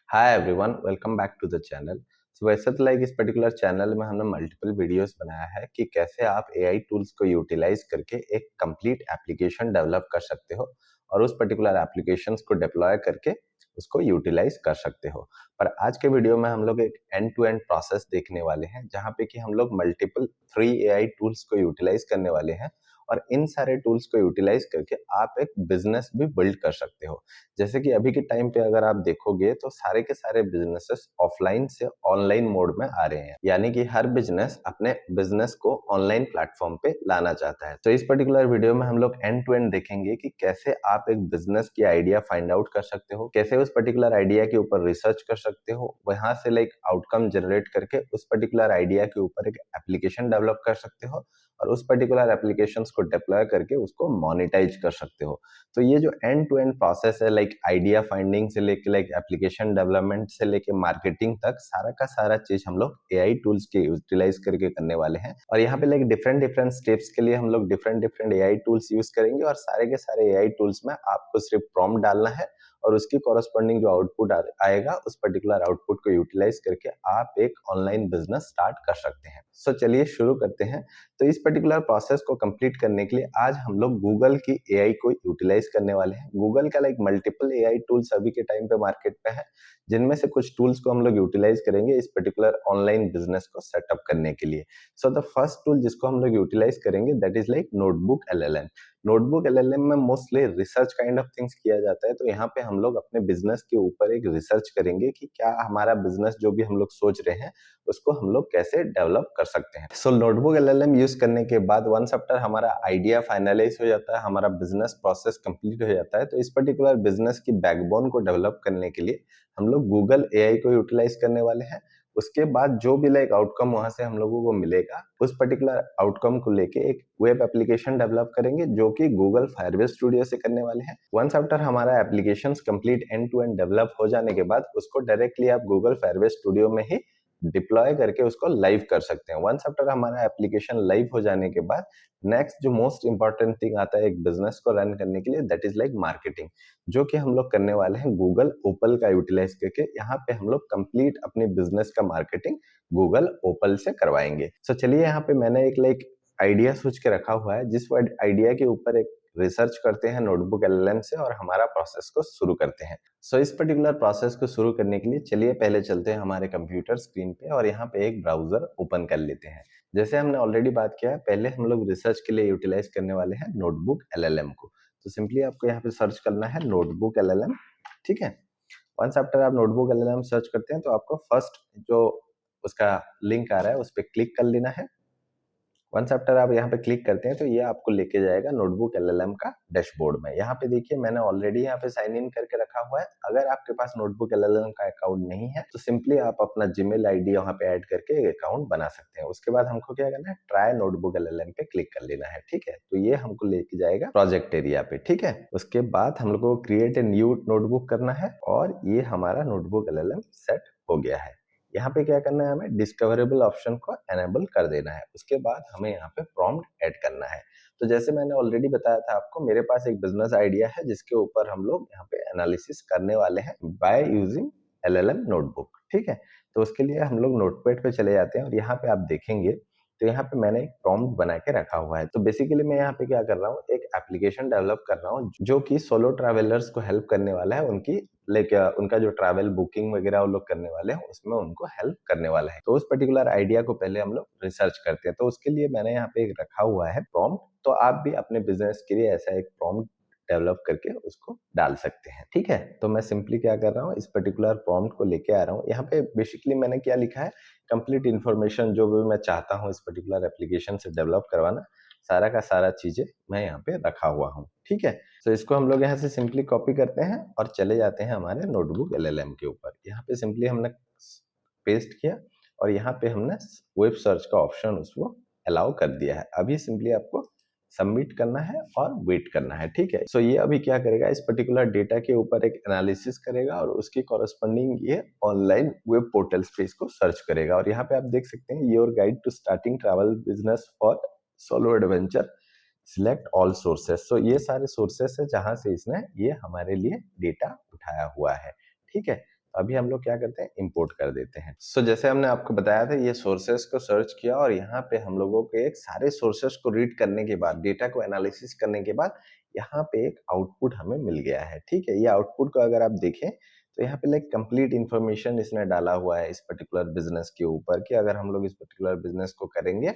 Hi everyone, welcome back to the channel. वैसे तो इस पर्टिकुलर चैनल में हमने मल्टीपल वीडियोस बनाया है कि कैसे आप एआई टूल्स को यूटिलाइज करके एक कंप्लीट एप्लीकेशन डेवलप कर सकते हो और उस पर्टिकुलर एप्लीकेशंस को डिप्लॉय करके उसको यूटिलाइज कर सकते हो। पर आज के वीडियो में हम लोग एक एंड टू एंड प्रोसेस देखने वाले हैं जहाँ पे कि हम लोग मल्टीपल फ्री एआई टूल्स को यूटिलाइज करने वाले हैं और इन सारे टूल्स को यूटिलाइज करके आप एक बिजनेस भी बिल्ड कर सकते हो। जैसे कि अभी के टाइम पे अगर आप देखोगे तो सारे के सारे बिजनेसेस ऑफलाइन से ऑनलाइन मोड में आ रहे हैं, यानी कि हर बिजनेस अपने बिजनेस को ऑनलाइन प्लेटफॉर्म पे लाना चाहता है। तो इस पर्टिकुलर वीडियो में हम लोग एंड टू एंड देखेंगे कि कैसे आप एक बिजनेस की आइडिया फाइंड आउट कर सकते हो, कैसे उस पर्टिकुलर आइडिया के ऊपर रिसर्च कर सकते हो, वहां से आउटकम जनरेट करके उस पर्टिकुलर आइडिया के ऊपर एक एप्लीकेशन डेवलप कर सकते हो और उस पर्टिकुलर एप्लीकेशन को डिप्लॉय करके उसको मोनेटाइज कर सकते हो। तो ये जो एंड टू एंड प्रोसेस है, आइडिया फाइंडिंग से लेके एप्लीकेशन डेवलपमेंट से लेके मार्केटिंग तक, सारा का सारा चीज हम लोग एआई टूल्स के यूटिलाइज करके करने वाले हैं। और यहाँ पे डिफरेंट डिफरेंट स्टेप्स के लिए हम लोग different different AI tools use करेंगे और सारे के सारे एआई टूल्स में आपको सिर्फ प्रॉम्प्ट डालना है और उसकी कॉरस्पॉन्डिंग जो आउटपुट आएगा उस पर्टिकुलर आउटपुट को यूटिलाइज करके आप एक ऑनलाइन बिजनेस स्टार्ट कर सकते हैं। सो चलिए शुरू करते हैं। तो इस पर्टिकुलर प्रोसेस को कंप्लीट करने के लिए आज हम लोग गूगल की एआई को यूटिलाइज करने वाले हैं। गूगल का मल्टीपल एआई टूल्स अभी के टाइम पे मार्केट पे है, जिनमें से कुछ टूल्स को हम लोग यूटिलाइज करेंगे इस पर्टिकुलर ऑनलाइन बिजनेस को सेटअप करने के लिए। सो द फर्स्ट टूल जिसको हम लोग यूटिलाइज करेंगे that is notebook LLM. Notebook LLM में mostly research kind of things किया जाता है, तो यहाँ पे हम लोग अपने बिजनेस के ऊपर एक रिसर्च करेंगे कि क्या हमारा बिजनेस जो भी हम लोग सोच रहे हैं उसको हम लोग कैसे डेवलप कर सकते हैं। सो नोटबुक एलएलएम यूज करने के बाद वंस आफ्टर हमारा आइडिया फाइनलाइज हो जाता है, हमारा बिजनेस प्रोसेस कंप्लीट हो जाता है, तो इस पर्टिकुलर बिजनेस की बैकबोन को डेवलप करने के लिए हम लोग गूगल एआई को यूटिलाइज करने वाले हैं। उसके बाद जो भी आउटकम वहां से हम लोगों को मिलेगा, उस पर्टिकुलर आउटकम को लेके एक वेब एप्लीकेशन डेवलप करेंगे जो कि गूगल फायरबेस स्टूडियो से करने वाले हैं। वंस आफ्टर हमारा application complete end to end develop हो जाने के बाद उसको डायरेक्टली आप गूगल फायरबेस स्टूडियो में ही डिप्लॉय करके उसको लाइव कर सकते हैं। वंस आफ्टर हमारा एप्लीकेशन लाइव हो जाने के बाद नेक्स्ट जो मोस्ट इंपॉर्टेंट थिंग आता है एक बिजनेस को रन करने के लिए, दैट इज मार्केटिंग, जो कि हम लोग करने वाले हैं गूगल ओपल का यूटिलाइज करके। यहाँ पे हम लोग कंप्लीट अपने बिजनेस का मार्केटिंग गूगल ओपल से करवाएंगे। सो चलिए यहाँ पे मैंने एक आइडिया सोच के रखा हुआ है, जिस आइडिया के ऊपर एक रिसर्च करते हैं नोटबुक एलएलएम से और हमारा प्रोसेस को शुरू करते हैं। सो इस पर्टिकुलर प्रोसेस को शुरू करने के लिए चलिए पहले चलते हैं हमारे कंप्यूटर स्क्रीन पे और यहाँ पे एक ब्राउजर ओपन कर लेते हैं। जैसे हमने ऑलरेडी बात किया है, पहले हम लोग रिसर्च के लिए यूटिलाइज करने वाले हैं नोटबुक एलएलएम को। तो सिंपली आपको यहाँ पे सर्च करना है नोटबुक एलएलएम। ठीक है, वंस आफ्टर आप नोटबुक एलएलएम सर्च करते हैं तो आपको फर्स्ट जो उसका लिंक आ रहा है उस पर क्लिक कर लेना है। वंस आफ्टर आप यहाँ पे क्लिक करते हैं तो ये आपको लेके जाएगा नोटबुक एलएलएम का डैशबोर्ड में। यहाँ पे देखिए मैंने ऑलरेडी यहाँ पे साइन इन करके रखा हुआ है। अगर आपके पास नोटबुक एलएलएम का अकाउंट नहीं है तो सिंपली आप अपना जीमेल आईडी यहाँ पे ऐड करके एक अकाउंट बना सकते हैं। उसके बाद हमको क्या करना है, ट्राई नोटबुक एलएलएम पे क्लिक कर लेना है। ठीक है, तो ये हमको लेके जाएगा प्रोजेक्ट एरिया पे। ठीक है, उसके बाद हम लोग को क्रिएट ए न्यू नोटबुक करना है और ये हमारा नोटबुक एलएलएम सेट हो गया है। यहाँ पे क्या करना है, हमें डिस्कवरेबल ऑप्शन को एनेबल कर देना है। उसके बाद हमें यहाँ पे प्रॉम्प्ट ऐड करना है। तो जैसे मैंने ऑलरेडी बताया था आपको, मेरे पास एक बिजनेस आइडिया है जिसके ऊपर हम लोग यहाँ पे एनालिसिस करने वाले हैं बाय यूजिंग एलएलएम नोटबुक। ठीक है, तो उसके लिए हम लोग नोटपैड पे चले जाते हैं और यहाँ पे आप देखेंगे तो यहाँ पे मैंने एक प्रॉम्प्ट बना के रखा हुआ है। तो बेसिकली मैं यहाँ पे क्या कर रहा हूँ, एक एप्लीकेशन डेवलप कर रहा हूँ जो कि सोलो ट्रैवलर्स को हेल्प करने वाला है, उनकी उनका जो ट्रैवल बुकिंग वगैरह वो लोग करने वाले हैं उसमें उनको हेल्प करने वाला है। तो उस पर्टिकुलर आइडिया को पहले हम लोग रिसर्च करते हैं। तो उसके लिए मैंने यहाँ पे एक रखा हुआ है प्रॉम्प्ट। तो आप भी अपने बिजनेस के लिए ऐसा एक प्रॉम्प्ट डेवलप करके उसको डाल सकते हैं। ठीक है, तो मैं सिंपली क्या कर रहा हूँ, इस पर्टिकुलर प्रॉम्प्ट को लेके आ रहा हूँ। यहाँ पे बेसिकली मैंने क्या लिखा है, कंप्लीट इन्फॉर्मेशन जो भी मैं चाहता हूँ इस पर्टिकुलर एप्लीकेशन से डेवलप करवाना, सारा का सारा चीजें मैं यहाँ पे रखा हुआ हूँ। ठीक है, तो इसको हम लोग यहाँ से सिंपली कॉपी करते हैं और चले जाते हैं हमारे नोटबुक एलएलएम के ऊपर। यहाँ पे सिंपली हमने पेस्ट किया और यहाँ पे हमने वेब सर्च का ऑप्शन उसको अलाउ कर दिया है। अभी सिंपली आपको सबमिट करना है और वेट करना है। ठीक है, सो ये अभी क्या करेगा, इस पर्टिकुलर डेटा के ऊपर एक एनालिसिस करेगा और उसकी कॉरस्पॉन्डिंग ये ऑनलाइन वेब पोर्टल्स पे इसको सर्च करेगा। और यहाँ पे आप देख सकते हैं your guide to starting travel business for solo adventure, select all sources. तो ये सारे सोर्सेस है जहां से इसने ये हमारे लिए डेटा उठाया हुआ है। ठीक है, अभी हम लोग क्या करते हैं, इंपोर्ट कर देते हैं। सो जैसे हमने आपको बताया था, ये सोर्सेस को सर्च किया और यहाँ पे हम लोगों के एक सारे सोर्सेस को रीड करने के बाद, डेटा को एनालिसिस करने के बाद यहाँ पे एक आउटपुट हमें मिल गया है। ठीक है, ये आउटपुट को अगर आप देखें तो यहाँ पे लाइक कंप्लीट इन्फॉर्मेशन इसने डाला हुआ है इस पर्टिकुलर बिजनेस के ऊपर कि अगर हम लोग इस पर्टिकुलर बिजनेस को करेंगे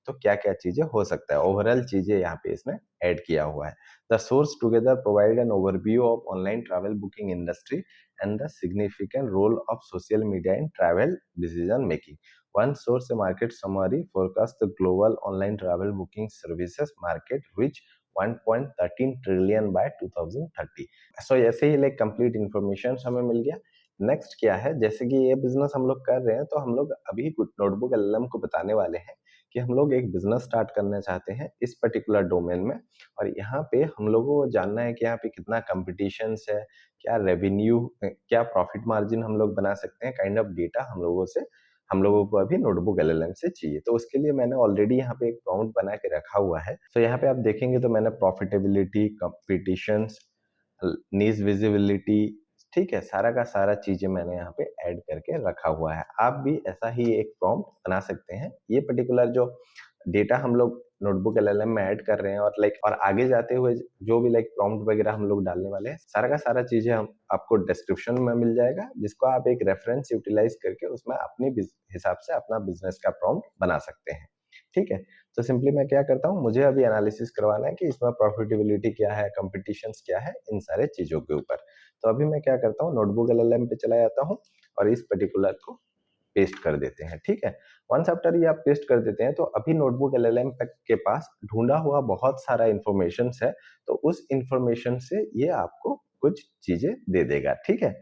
तो क्या क्या चीजें हो सकता है, ओवरऑल चीजें यहाँ पे इसने ऐड किया हुआ है। The source together provide an overview of online travel booking industry and the significant role of social media in travel decision making. One source, a market summary, forecasts the global online travel booking services market reach 1.13 trillion by 2030। So ऐसे ही like complete information हमें मिल गया। Next क्या है, जैसे कि ये business हम लोग कर रहे हैं तो हम लोग अभी कुछ नोटबुक एलएलएम को बताने वाले हैं कि हम लोग एक बिजनेस स्टार्ट करना चाहते हैं इस पर्टिकुलर डोमेन में, और यहाँ पे हम लोगों को जानना है कि यहाँ पे कितना कंपटीशन है, क्या रेवेन्यू, क्या प्रॉफिट मार्जिन हम लोग बना सकते हैं, काइंड ऑफ डेटा हम लोगों को अभी नोटबुक एलएलएम से चाहिए। तो उसके लिए मैंने ऑलरेडी यहाँ पे एक प्रॉम्प्ट बना के रखा हुआ है। तो यहाँ पे आप देखेंगे तो मैंने प्रॉफिटेबिलिटी, कंपटीशन, नीज विजिबिलिटी, ठीक है, सारा का सारा चीजें मैंने यहाँ पे ऐड करके रखा हुआ है। आप भी ऐसा ही एक प्रॉम्प्ट बना सकते हैं। ये पर्टिकुलर जो डेटा हम लोग नोटबुक एलएलएम में ऐड कर रहे हैं और आगे जाते हुए जो भी प्रॉम्प्ट वगैरह हम लोग डालने वाले हैं, सारा का सारा चीजें हम आपको डिस्क्रिप्शन में मिल जाएगा, जिसको आप एक रेफरेंस यूटिलाइज करके उसमें अपनी हिसाब से अपना बिजनेस का प्रॉम्प्ट बना सकते हैं। ठीक है, तो सिंपली मैं क्या करता हूँ, मुझे अभी एनालिसिस करवाना है कि इसमें प्रॉफिटेबिलिटी क्या है, कंपटीशन क्या है, इन सारे चीजों के ऊपर। तो अभी मैं क्या करता हूँ, नोटबुक एलएलएम पे चला जाता हूँ और इस पर्टिकुलर को पेस्ट कर देते हैं। ठीक है, वंस आफ्टर ये आप पेस्ट कर देते हैं तो अभी नोटबुक एलएलएम के पास ढूंढा हुआ बहुत सारा इंफॉर्मेशन है, तो उस इंफॉर्मेशन से ये आपको कुछ चीजें दे देगा। ठीक है,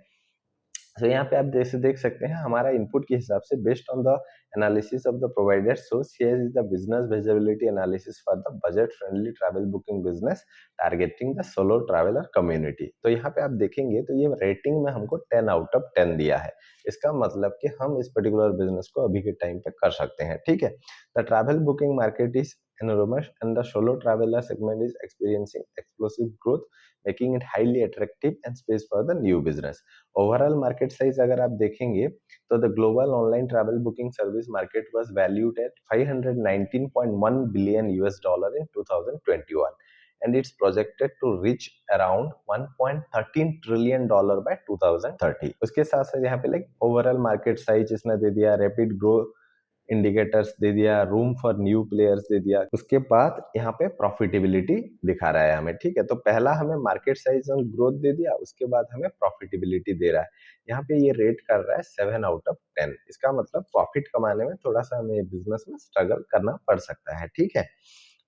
तो यहाँ पे आप जैसे देख सकते हैं हमारा इनपुट के हिसाब से based on the analysis of the provider source, here is the business visibility analysis for the budget friendly travel booking business targeting the solo traveller community. तो यहाँ पे आप देखेंगे तो ये रेटिंग में हमको 10 आउट ऑफ 10 दिया है। इसका मतलब कि हम इस पर्टिकुलर बिजनेस को अभी के टाइम पे कर सकते हैं। ठीक है, the travel booking market is enormous and the solo traveler segment is experiencing explosive growth, making it highly attractive and space for the new business. Overall market size अगर आप देखेंगे तो the global online travel booking service market was valued at 519.1 billion US dollar in 2021 and it's projected to reach around 1.13 trillion dollar by 2030। उसके साथ साथ यहाँ पे overall market size इसने दे दिया, रैपिड ग्रोथ इंडिकेटर्स दे दिया, room for new players they दिया, उसके बाद यहाँ पे प्रॉफिटेबिलिटी दिखा रहा है हमें। ठीक है, तो पहला हमें मार्केट साइज और ग्रोथ दे दिया, उसके बाद हमें प्रॉफिटेबिलिटी दे रहा है। यहाँ पे ये रेट कर रहा है 7 आउट ऑफ 10। इसका मतलब प्रॉफिट कमाने में थोड़ा सा हमें बिजनेस में स्ट्रगल करना पड़ सकता है। ठीक है,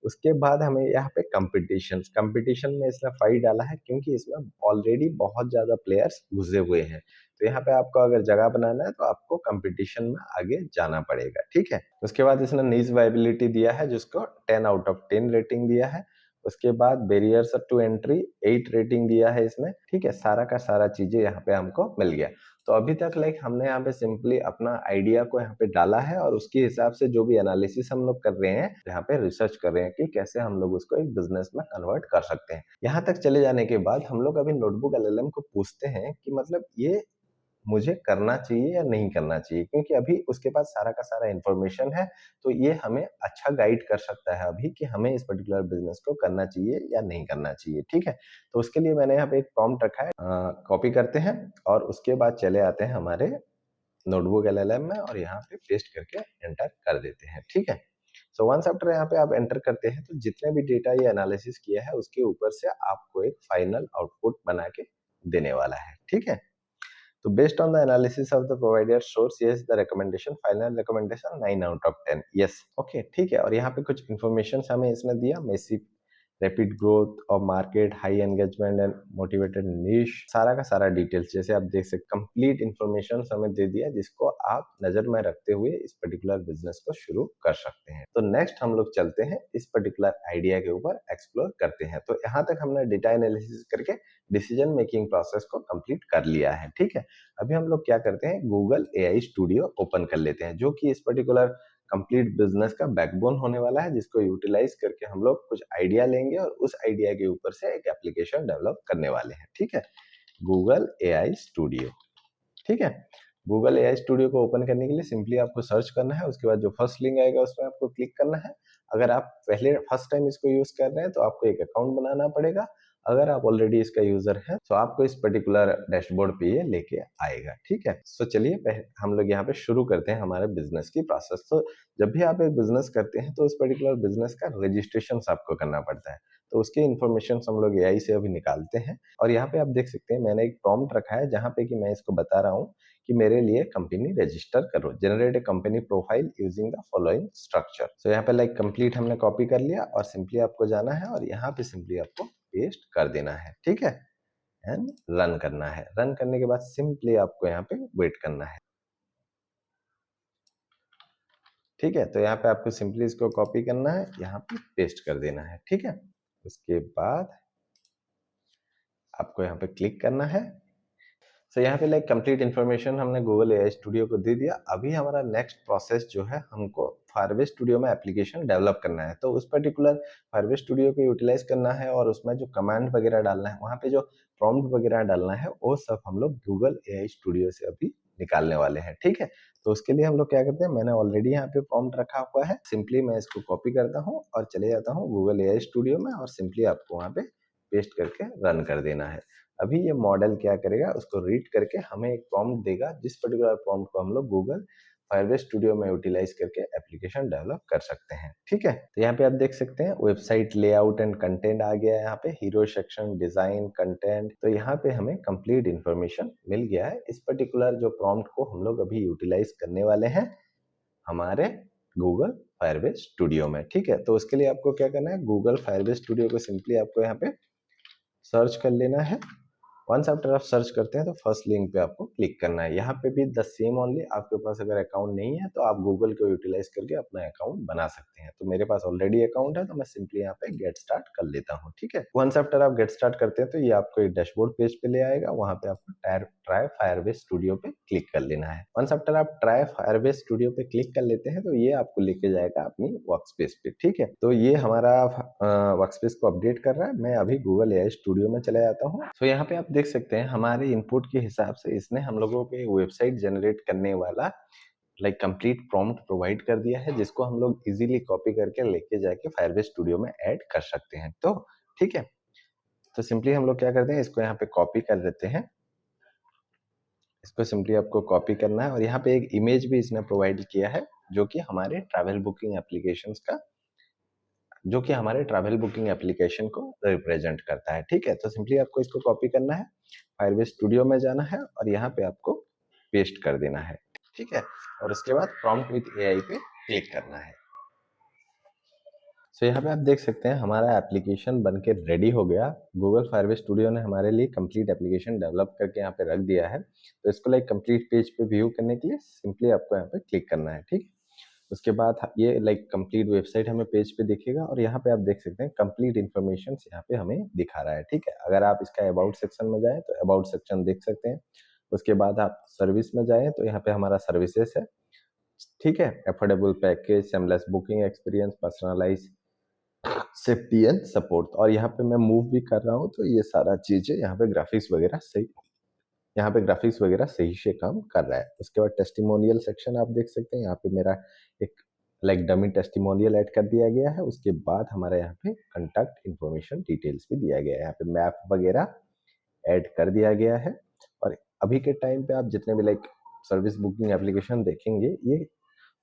उसके बाद हमें यहाँ पे कंपटीशन में इसने 5 डाला है क्योंकि इसमें ऑलरेडी बहुत ज्यादा प्लेयर्स घुसे हुए हैं। तो यहाँ पे आपको अगर जगह बनाना है तो आपको कंपटीशन में आगे जाना पड़ेगा। ठीक है, उसके बाद इसने नीज वायबिलिटी दिया है जिसको 10 आउट ऑफ 10 रेटिंग दिया है। उसके बाद बैरियर्स टू एंट्री 8 रेटिंग दिया है इसने। ठीक है, सारा का सारा चीजें यहाँ पे हमको मिल गया। तो अभी तक हमने यहाँ पे सिंपली अपना आइडिया को यहाँ पे डाला है और उसके हिसाब से जो भी एनालिसिस हम लोग कर रहे हैं, यहाँ पे रिसर्च कर रहे हैं कि कैसे हम लोग उसको एक बिजनेस में कन्वर्ट कर सकते हैं। यहाँ तक चले जाने के बाद हम लोग अभी नोटबुक एलएलएम को पूछते हैं कि मतलब ये मुझे करना चाहिए या नहीं करना चाहिए, क्योंकि अभी उसके पास सारा का सारा इंफॉर्मेशन है, तो ये हमें अच्छा गाइड कर सकता है अभी कि हमें इस पर्टिकुलर बिजनेस को करना चाहिए या नहीं करना चाहिए। ठीक है, तो उसके लिए मैंने यहाँ पे एक प्रॉम्प्ट रखा है, कॉपी करते हैं और उसके बाद चले आते हैं हमारे नोटबुक एलएलएम में और यहाँ पे पेस्ट करके एंटर कर देते हैं। ठीक है, सो वंस आफ्टर यहाँ पे आप एंटर करते हैं तो जितने भी डेटा ये एनालिसिस किया है उसके ऊपर से आपको एक फाइनल आउटपुट बना के देने वाला है। ठीक है, तो based on the analysis of the provider source, yes, the recommendation final recommendation 9 out of 10, yes, okay, ठीक है। और यहाँ पे कुछ इन्फॉर्मेशन हमें इसने दिया, messy rapid growth of market, high engagement and motivated niche, सारा का सारा डिटेल्स जैसे आप देख सकते, कंप्लीट इन्फॉर्मेशन हमें दे दिया जिसको आप नजर में रखते हुए इस पर्टिकुलर बिजनेस को शुरू कर सकते हैं। तो नेक्स्ट हम लोग चलते हैं इस पर्टिकुलर आइडिया के ऊपर एक्सप्लोर करते हैं। तो यहाँ तक हमने डेटा एनालिसिस करके डिसीजन मेकिंग प्रोसेस को कंप्लीट कर लिया है। ठीक है, अभी हम लोग क्या करते हैं, गूगल एआई स्टूडियो ओपन कर लेते हैं जो कि इस पर्टिकुलर कंप्लीट बिजनेस का बैकबोन होने वाला है, जिसको यूटिलाइज करके हम लोग कुछ आइडिया लेंगे और उस आइडिया के ऊपर से एक एप्लीकेशन डेवलप करने वाले हैं। ठीक है, गूगल एआई स्टूडियो। ठीक है। गूगल एआई स्टूडियो को ओपन करने के लिए सिंपली आपको सर्च करना है, उसके बाद जो फर्स्ट लिंक आएगा उस पर आपको क्लिक करना है। अगर आप पहले फर्स्ट टाइम इसको यूज कर रहे हैं तो आपको एक अकाउंट बनाना पड़ेगा। अगर आप ऑलरेडी इसका यूजर है तो आपको इस पर्टिकुलर डैशबोर्ड पे ये लेके आएगा। ठीक है, तो चलिए हम लोग यहाँ पे शुरू करते हैं हमारे बिजनेस की प्रोसेस। तो जब भी आप एक बिजनेस करते हैं तो उस पर्टिकुलर बिजनेस का रजिस्ट्रेशन आपको करना पड़ता है। तो उसकी इन्फॉर्मेशन हम लोग एआई से अभी निकालते हैं। और यहाँ पे आप देख सकते हैं मैंने एक प्रॉम्प्ट रखा है जहाँ पे कि मैं इसको बता रहा हूँ कि मेरे लिए कंपनी रजिस्टर करो, generate a company profile using the following structure. So यहाँ पे लाइक कंप्लीट हमने कॉपी कर लिया और सिंपली आपको जाना है और यहाँ पे सिंपली आपको पेस्ट कर देना है। ठीक है, एंड रन करना है। रन करने के बाद सिंपली आपको यहाँ पे वेट करना है। ठीक है, तो यहाँ पे आपको सिंपली इसको कॉपी करना है, यहाँ पे पेस्ट कर देना है। ठीक है, उसके बाद आपको यहाँ पे क्लिक करना है। सो यहाँ पे लाइक कंप्लीट इन्फॉर्मेशन हमने गूगल एआई स्टूडियो को दे दिया। अभी हमारा नेक्स्ट प्रोसेस जो है, हमको फायरबेस स्टूडियो में एप्लीकेशन डेवलप करना है। तो उस पर्टिकुलर फायरबेस स्टूडियो को यूटिलाइज करना है और उसमें जो कमांड वगैरह डालना है, वहाँ पे जो प्रॉम्प्ट वगैरह डालना है, वो सब हम लोग गूगल एआई स्टूडियो से अभी निकालने वाले हैं। ठीक है, तो उसके लिए हम लोग क्या करते हैं, मैंने ऑलरेडी यहाँ पे प्रॉम्प्ट रखा हुआ है। सिंपली मैं इसको कॉपी करता हूँ और चले जाता हूँ गूगल एआई स्टूडियो में और सिंपली आपको वहाँ पे पेस्ट करके रन कर देना है। अभी ये मॉडल क्या करेगा, उसको रीड करके हमें एक प्रॉम्प्ट देगा, जिस पर्टिकुलर प्रॉम्प्ट को हम लोग गूगल फायरबेस स्टूडियो में यूटिलाइज करके एप्लीकेशन डेवलप कर सकते हैं। ठीक है, तो यहाँ पे आप देख सकते हैं वेबसाइट लेआउट एंड कंटेंट आ गया है। यहाँ पे हीरो सेक्शन, डिजाइन, कंटेंट, तो यहाँ पे हमें कंप्लीट इन्फॉर्मेशन मिल गया है इस पर्टिकुलर जो प्रॉम्प्ट को हम लोग अभी यूटिलाइज करने वाले हैं हमारे गूगल फायरबेस स्टूडियो में। ठीक है, तो उसके लिए आपको क्या करना है, गूगल फायरबेस स्टूडियो को सिंपली आपको यहाँ पे सर्च कर लेना है। वंस आफ्टर आप सर्च करते हैं तो फर्स्ट लिंक पे आपको क्लिक करना है। यहाँ पे भी द सेम ओनली, आपके पास अगर अकाउंट नहीं है तो आप गूगल को यूटिलाइज करके अपना अकाउंट बना सकते हैं। तो मेरे पास ऑलरेडी अकाउंट है तो मैं सिंपली यहाँ पे गेट स्टार्ट कर लेता हूँ। ठीक है, वंस आफ्टर आप गेट स्टार्ट करते हैं तो ये आपको एक डैशबोर्ड पेज पे ले आएगा। वहाँ पे आपको ट्राई फायरबेस स्टूडियो पे क्लिक कर लेना है। वंस आफ्टर आप ट्राई फायरबेस स्टूडियो पे क्लिक कर लेते हैं तो ये आपको लेके जाएगा अपनी वर्कस्पेस पे। ठीक है, तो ये हमारा वर्कस्पेस को अपडेट कर रहा है। मैं अभी गूगल एआई स्टूडियो में चला जाता हूँ। तो यहाँ पे आप देख सकते हैं हमारे इनपुट के हिसाब से इसने हम लोगों को एक वेबसाइट जनरेट करने वाला लाइक कंप्लीट प्रॉम्प्ट प्रोवाइड कर दिया है, जिसको हम लोग इजीली कॉपी करके लेके जाके फायरबेस स्टूडियो में ऐड कर सकते हैं। तो ठीक है, तो सिंपली हम लोग क्या करते हैं, इसको यहाँ पे कॉपी कर लेते हैं। इसको सिंपली आपको कॉपी करना है और यहाँ पे एक इमेज भी इसने प्रोवाइड किया है जो कि हमारे ट्रैवल बुकिंग एप्लीकेशन को रिप्रेजेंट करता है। ठीक है, तो सिंपली आपको इसको कॉपी करना है, फायरबेस स्टूडियो में जाना है और यहाँ पे आपको पेस्ट कर देना है। ठीक है, और उसके बाद प्रॉम्प्ट विद एआई पे क्लिक करना है। सो यहाँ पे आप देख सकते हैं हमारा एप्लीकेशन बनके रेडी हो गया। गूगल फायरबेस स्टूडियो ने हमारे लिए कंप्लीट एप्लीकेशन डेवलप करके यहाँ पे रख दिया है। तो इसको लाइक कंप्लीट पेज पे व्यू करने के लिए सिंपली आपको यहाँ पे क्लिक करना है। ठीक, उसके बाद ये लाइक कंप्लीट वेबसाइट हमें पेज पे दिखेगा और यहाँ पे आप देख सकते हैं कंप्लीट इन्फॉर्मेशन यहाँ पे हमें दिखा रहा है। ठीक है, अगर आप इसका अबाउट सेक्शन में जाएं तो अबाउट सेक्शन देख सकते हैं। उसके बाद आप सर्विस में जाएं तो यहाँ पे हमारा सर्विसेज है। ठीक है, affordable package, seamless booking experience, personalise, safety and support, और यहाँ पे मैं मूव भी कर रहा हूँ तो ये सारा चीजें यहाँ पे ग्राफिक्स वगैरह सही, यहाँ पे ग्राफिक्स वगैरह सही से काम कर रहा है। उसके बाद टेस्टिमोनियल सेक्शन आप देख सकते हैं, यहाँ पे मेरा एक लाइक डमी टेस्टिमोनियल ऐड कर दिया गया है। उसके बाद हमारे यहाँ पे कंटैक्ट इन्फॉर्मेशन डिटेल्स भी दिया गया है, यहाँ पे मैप वगैरह ऐड कर दिया गया है। और अभी के टाइम पे आप जितने भी लाइक सर्विस बुकिंग एप्लीकेशन देखेंगे, ये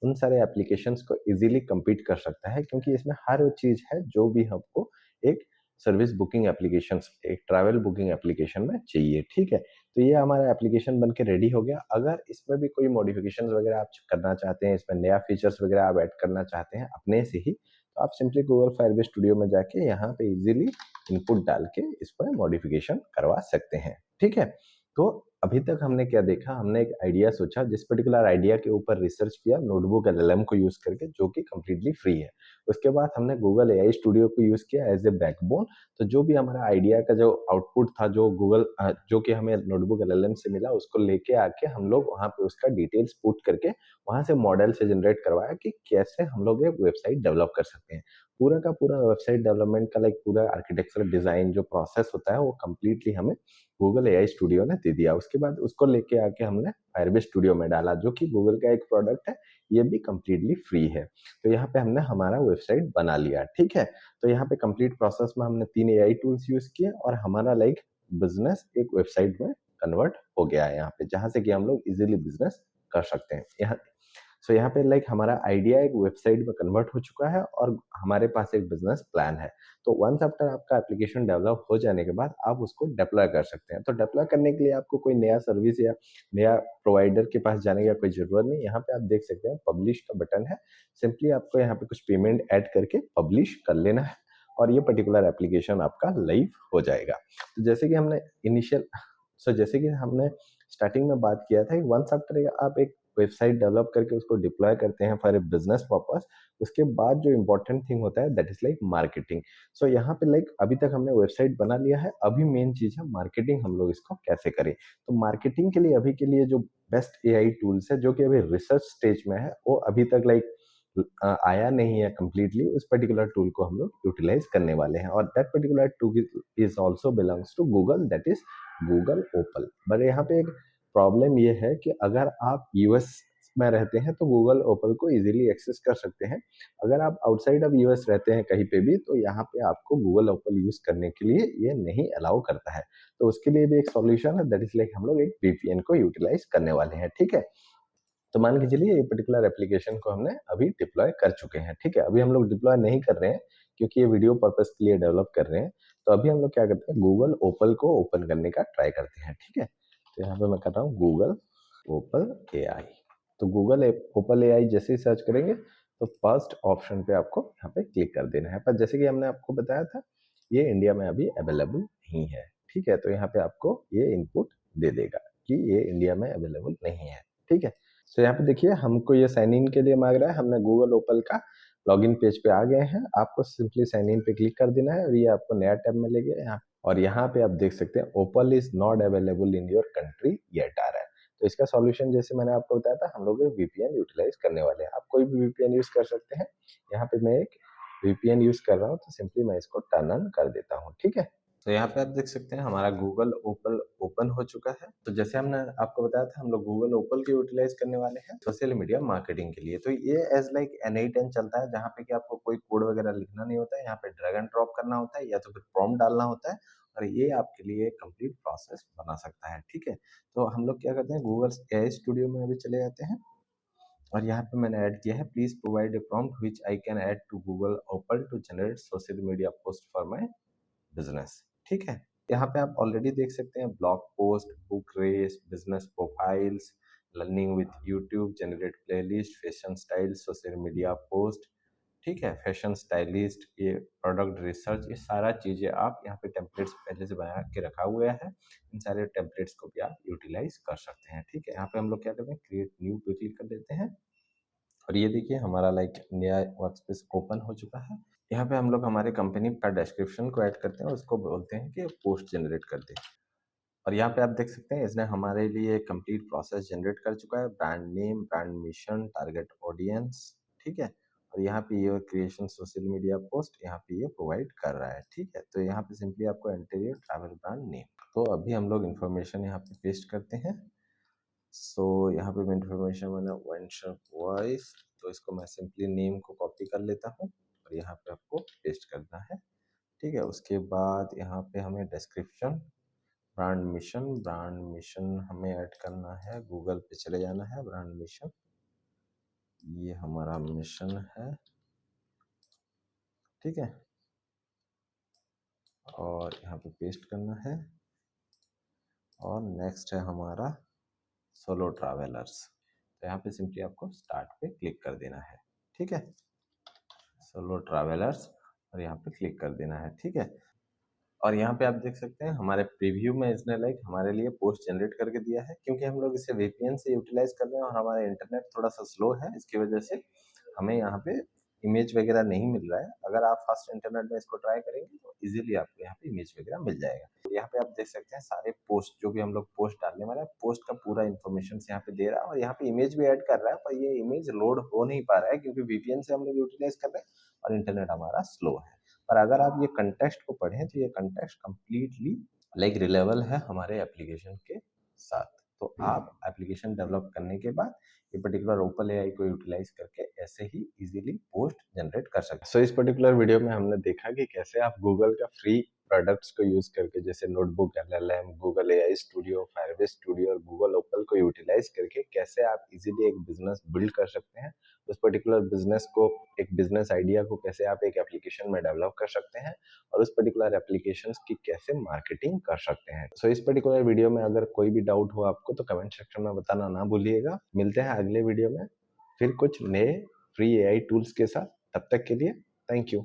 उन सारे एप्लीकेशंस को इजीली compete कर सकता है, क्योंकि इसमें हर वो चीज है जो भी हमको एक सर्विस बुकिंग एप्लीकेशन, एक ट्रैवल बुकिंग एप्लीकेशन में चाहिए। ठीक है, तो ये हमारा एप्लीकेशन बन के रेडी हो गया। अगर इसमें भी कोई मॉडिफिकेशन वगैरह आप करना चाहते हैं, इसमें नया फीचर्स वगैरह आप ऐड करना चाहते हैं अपने से ही, तो आप सिंपली गूगल फायरबेस स्टूडियो में जाके यहाँ पे इजीली इनपुट डाल के इस पर मॉडिफिकेशन करवा सकते हैं। ठीक है, तो अभी तक हमने क्या देखा, हमने एक आइडिया सोचा, जिस पर्टिकुलर आइडिया के ऊपर रिसर्च किया नोटबुक एलएलएम को यूज करके, जो कि कंप्लीटली फ्री है। उसके बाद हमने गूगल एआई स्टूडियो को यूज किया एज ए बैकबोन। तो जो भी हमारा आइडिया का जो आउटपुट था, जो कि हमें नोटबुक एलएलएम से मिला, उसको लेके आके हम लोग वहां पे उसका डिटेल्स पुट करके वहां से मॉडल से जनरेट करवाया कि कैसे हम लोग एक वेबसाइट डेवलप कर सकते हैं। पूरा का पूरा वेबसाइट डेवलपमेंट का लाइक पूरा आर्किटेक्चर डिजाइन जो प्रोसेस होता है वो कंप्लीटली हमें गूगल एआई स्टूडियो ने दे दिया। उसके बाद उसको लेके आके हमने फायरबेस स्टूडियो में डाला, जो कि गूगल का एक प्रोडक्ट है, ये भी कंप्लीटली फ्री है। तो यहाँ पे हमने हमारा वेबसाइट बना लिया, ठीक है। तो यहाँ पे कंप्लीट प्रोसेस में हमने 3 एआई टूल्स यूज किए और हमारा लाइक बिजनेस एक वेबसाइट में कन्वर्ट हो गया है यहाँ पे, जहाँ से कि हम लोग इजीली बिजनेस कर सकते हैं। यहाँ सो यहाँ पे लाइक हमारा आइडिया एक वेबसाइट में कन्वर्ट हो चुका है और हमारे पास एक बिजनेस प्लान है। तो वंस आफ्टर आपका एप्लीकेशन डेवलप हो जाने के बाद आप उसको डिप्लॉय कर सकते हैं। तो डिप्लॉय करने के लिए आपको कोई नया सर्विस या नया प्रोवाइडर के पास जाने की कोई जरूरत नहीं। यहाँ पे आप देख सकते हैं पब्लिश का बटन है, सिंपली आपको यहाँ पे कुछ पेमेंट ऐड करके पब्लिश कर लेना है और ये पर्टिकुलर एप्लीकेशन आपका लाइव हो जाएगा। तो जैसे कि हमने इनिशियल जैसे कि हमने स्टार्टिंग में बात किया था कि वंस आफ्टर आप एक वेबसाइट डेवलप करके उसको डिप्लॉय करते हैं फॉर ए बिजनेस पर्पस, उसके बाद जो इम्पोर्टेंट थिंग होता है दैट इज लाइक मार्केटिंग। सो यहाँ पे लाइक अभी तक हमने वेबसाइट बना लिया है, अभी मेन चीज है मार्केटिंग, हम लोग इसको कैसे करें। तो मार्केटिंग के लिए अभी के लिए जो बेस्ट एआई टूल्स है जो कि अभी रिसर्च स्टेज में है, वो अभी तक लाइक आया नहीं है कंप्लीटली, उस पर्टिकुलर टूल को हम लोग यूटिलाइज करने वाले हैं और that particular tool is also belongs to Google, that is Google Opal. But यहाँ पे एक प्रॉब्लम ये है कि अगर आप यूएस में रहते हैं तो गूगल ओपल को इजीली एक्सेस कर सकते हैं। अगर आप आउटसाइड ऑफ यूएस रहते हैं कहीं पे भी, तो यहाँ पे आपको गूगल ओपल यूज करने के लिए ये नहीं अलाउ करता है। तो उसके लिए भी एक सॉल्यूशन है, दैट इज लाइक हम लोग एक वीपीएन को यूटिलाइज करने वाले हैं, ठीक है। तो मान के चलिए ये पर्टिकुलर एप्लीकेशन को हमने अभी डिप्लॉय कर चुके हैं, ठीक है। अभी हम लोग डिप्लॉय नहीं कर रहे हैं क्योंकि ये वीडियो पर्पस के लिए डेवलप कर रहे हैं। तो अभी हम लोग क्या करते हैं, गूगल ओपल को ओपन करने का ट्राई करते हैं, ठीक है। तो यहाँ पे मैं कर रहा हूँ गूगल ओपल एआई। तो गूगल ओपल एआई जैसे ही सर्च करेंगे तो फर्स्ट ऑप्शन पे आपको यहाँ पे क्लिक कर देना है। पर जैसे कि हमने आपको बताया था ये इंडिया में अभी अवेलेबल नहीं है, ठीक है। तो यहाँ पे आपको ये इनपुट दे देगा कि ये इंडिया में अवेलेबल नहीं है, ठीक है। तो यहाँ पे देखिए हमको ये साइन इन के लिए मांग रहा है, हमने गूगल ओपल का लॉगिन पेज पे आ गए हैं। आपको सिंपली साइन इन पे क्लिक कर देना है और ये आपको नया टैब में ले गया यहाँ। और यहाँ पे आप देख सकते हैं Opal is not available in your country yet आ रहा है। तो इसका सॉल्यूशन जैसे मैंने आपको बताया था, हम लोग वीपीएन यूटिलाइज करने वाले हैं। आप कोई भी वीपीएन यूज कर सकते हैं। यहाँ पे मैं एक वीपीएन यूज कर रहा हूँ, तो सिंपली मैं इसको टर्न ऑन कर देता हूँ, ठीक है। तो यहाँ पे आप देख सकते हैं हमारा गूगल ओपल ओपन हो चुका है। तो जैसे हमने आपको बताया था हम लोग गूगल ओपल को यूटिलाइज करने वाले हैं सोशल मीडिया मार्केटिंग के लिए। तो ये एज लाइक N8N चलता है, जहाँ पे कि आपको कोई कोड वगैरह लिखना नहीं होता है, यहाँ पे ड्रैग एंड ड्रॉप करना होता है या तो फिर प्रॉम्प्ट डालना होता है और ये आपके लिए कंप्लीट प्रोसेस बना सकता है, ठीक है। तो हम लोग क्या करते हैं, गूगल एआई स्टूडियो में अभी चले जाते हैं और यहाँ पे मैंने ऐड किया है please provide a prompt which I can add to Google open to generate social media post for my business, ठीक है। यहाँ पे आप ऑलरेडी देख सकते हैं blog post, book race, business profiles, learning with YouTube, generate playlist, fashion style, social media post, ठीक है, फैशन स्टाइलिस्ट, ये प्रोडक्ट रिसर्च, ये सारा चीजें आप यहाँ पे टेम्पलेट्स पहले से बना के रखा हुआ है। इन सारे टेम्पलेट्स को भी आप यूटिलाइज कर सकते हैं, ठीक है। यहाँ पे हम लोग क्या करते हैं, क्रिएट न्यू पे क्लिक कर देते हैं और ये देखिए हमारा लाइक नया वर्कस्पेस ओपन हो चुका है। यहाँ पे हम लोग हमारे कंपनी का डिस्क्रिप्शन को ऐड करते हैं और उसको बोलते हैं कि पोस्ट जनरेट कर दे। और यहाँ पे आप देख सकते हैं इसने हमारे लिए कंप्लीट प्रोसेस जनरेट कर चुका है, brand name, brand mission, target audience, ठीक है। और यहाँ पे ये क्रिएशन सोशल मीडिया पोस्ट यहाँ पे ये प्रोवाइड कर रहा है, ठीक है। तो यहाँ पे सिंपली आपको enter your travel brand name. तो अभी हम लोग इन्फॉर्मेशन यहाँ पे पेस्ट करते हैं। सो यहाँ पे मैं इन्फॉर्मेशन मैंने वेंचर वॉइस, तो इसको मैं सिंपली नेम को कॉपी कर लेता हूँ और यहाँ पे आपको पेस्ट करना है, ठीक है। उसके बाद यहाँ पे हमें डिस्क्रिप्शन, ब्रांड मिशन हमें ऐड करना है, गूगल पे चले जाना है, ब्रांड मिशन, ये हमारा मिशन है, ठीक है। और यहाँ पे पेस्ट करना है और नेक्स्ट है हमारा सोलो ट्रैवलर्स। तो यहाँ पे सिंपली आपको स्टार्ट पे क्लिक कर देना है, ठीक है, सोलो ट्रैवलर्स, और यहाँ पे क्लिक कर देना है, ठीक है। और यहाँ पे आप देख सकते हैं हमारे प्रीव्यू में इसने लाइक हमारे लिए पोस्ट जनरेट करके दिया है, क्योंकि हम लोग इसे वीपीएन से यूटिलाइज कर रहे हैं और हमारा इंटरनेट थोड़ा सा स्लो है, इसकी वजह से हमें यहाँ पे इमेज वगैरह नहीं मिल रहा है, अगर आप फास्ट इंटरनेट में इसको ट्राई करेंगे तो इजीली आपको यहाँ पे इमेज वगैरह मिल जाएगा। तो यहाँ पे आप देख सकते हैं सारे पोस्ट जो भी हम लोग पोस्ट डालने वाला है, पोस्ट का पूरा इन्फॉर्मेशन यहाँ पे दे रहा है और यहाँ पे इमेज भी ऐड कर रहा है, पर ये इमेज लोड हो नहीं पा रहा है क्योंकि वीपीएन से हम लोग यूटिलाइज कर रहे हैं और इंटरनेट हमारा स्लो है। पर अगर आप ये कंटेक्स्ट को पढ़ें तो ये कंटेक्स्ट कंप्लीटली लाइक रिलेबल है हमारे एप्लीकेशन के साथ। तो आप एप्लीकेशन डेवलप करने के बाद ये पर्टिकुलर ओपन एआई को यूटिलाइज करके ऐसे ही इजीली पोस्ट जनरेट कर सकते हैं। सो इस पर्टिकुलर वीडियो में हमने देखा कि कैसे आप गूगल का फ्री प्रोडक्ट्स को यूज करके जैसे notebook LLM, Google AI studio, Firebase studio और गूगल ओपन को यूटिलाइज करके कैसे आप इजीली एक बिजनेस बिल्ड कर सकते हैं। उस पर्टिकुलर बिजनेस को, एक बिजनेस आइडिया को कैसे आप एक एप्लीकेशन में डेवलप कर सकते हैं और उस पर्टिकुलर एप्लीकेशंस की कैसे मार्केटिंग कर सकते हैं। सो इस पर्टिकुलर वीडियो में अगर कोई भी डाउट हो आपको तो कमेंट सेक्शन में बताना ना भूलिएगा। मिलते हैं अगले वीडियो में फिर कुछ नए फ्री एआई टूल्स के साथ। तब तक के लिए थैंक यू।